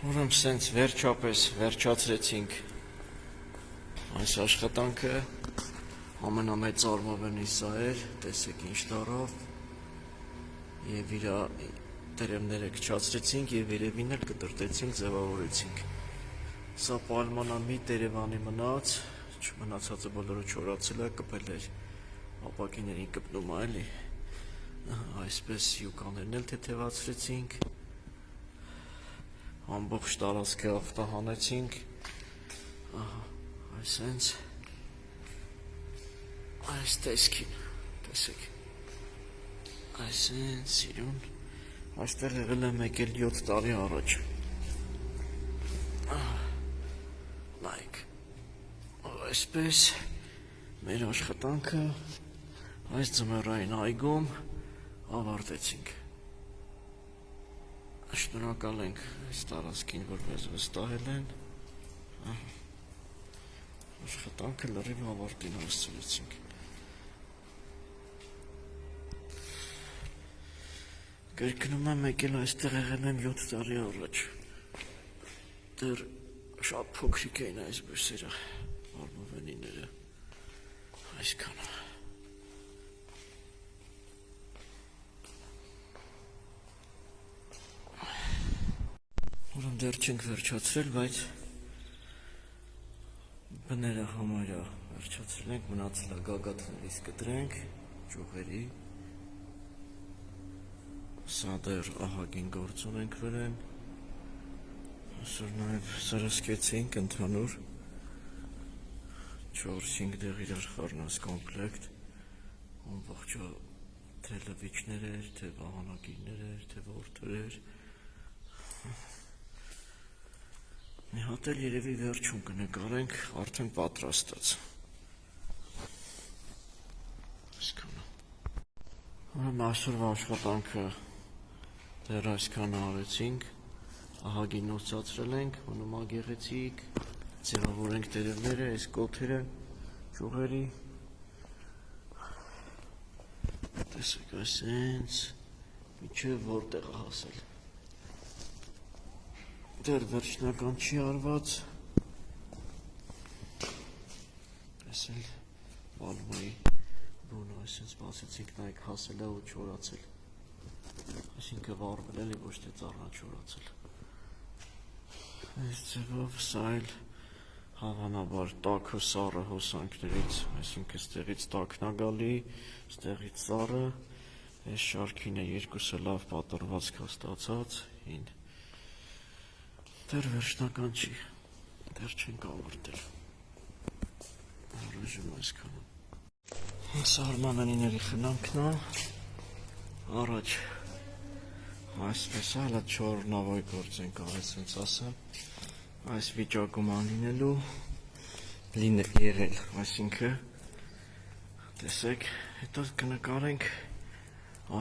Ուրեմն սենց վերջապես վերջացրեցինք այս աշխատանքը, ամենամեծ արմավենի սա էր, տեսեք ինչ տարավ, և իրա տերևները կչացրեցինք և երևին էլ կտրտեցինք, ձևավորեցինք։ Սա պալմանա մի տերևանի մնաց, չմնացածը բոլորը չորացել է, կպել էր, ապակիներին կպնում է էլի, այսպես յուկաներն էլ թեթևացրեցինք, ամբողջ տարածքը ախտահանեցինք, այսենց, այս տեսքին, տեսեք, այսենց սիրուն, այստեղ եղել է մեկ էլ 7 տարի առաջ, նայք, այսպես մեր աշխատանքը այս ձմեռային այգում ավարտեցինք, շնորհակալ ենք այս տարածքին, որ մեզ վստահել են, աշխատանքը լրիվ ավարտին հասցրեցինք։ Կրկնում եմ եկել այստեղ եղել եմ 7 տարի առաջ, դեռ շատ փոքրիկ էին այս բույսերը, արմավենիները, այսքանը։ Ուրեմն դեռ չենք վերջացրել, բայց բները համարյա վերջացրել ենք, մնացել է գագաթներից կտրենք, ճյուղերի, սա դեռ ահագին գործ ունենք վրան, այսօր նաև սրսկեցինք ընդհանուր 4-5 դեղ իրար խառնած կոմպլեկտ, ամբողջը թե լվիչներ էր, թե վահանագիրներ էր, թե որդեր էր, մի հատ էլ երևի վերջում կնկարենք, արդեն պատրաստած։ Ուրեմն այսօրվա աշխատանքը դեռ այսքանը արեցինք, ահագին նոսացրել ենք, մնում է գեղեցիկ, ձևավորենք տերևները, այս կոթերը, ճյուղերի, տեսեք այսենց, մինչև որտեղ է հասել։ Դեռ վերջնական չի արված, այս էլ պալմայի բունը այսենց բացեցինք, նայք հասել է ու չորացել, այսինքն վառվել էլի ոչ թե ծառան չորացել, այս ձևով սա էլ հավանաբար տաքը սառը հոսանքներից, այսինքն ստեղից տաքն է գալի, ստեղից սառը, այս շարքին է երկուսը լավ պատրվածք ստացած, դեռ վերջնական չի, դեռ չենք ավարտել, առայժմ այսքանը։ Սա արմավենիների խնամքն է, առաջ այսպես հալա չորնավոյ գործ ենք արել, սենց ասեմ, այս վիճակում անլինելու, եղել, այսինքն, տեսեք, հետո կնկարենք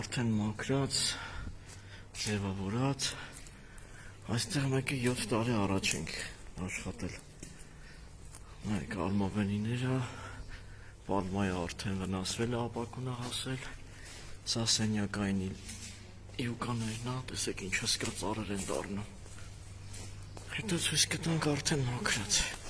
արդեն մաքրած, ձևավորած, այստեղ մեկը 7 տարի առաջ ենք աշխատել, նայք արմավենիները, պալմայը արդեն վնասվել է, ապակունը հասել, սա սենյակային յուկաներն է, տեսեք ինչ հսկա ծառեր են դառնում, հետո ցույց կտանք արդեն մաքրած։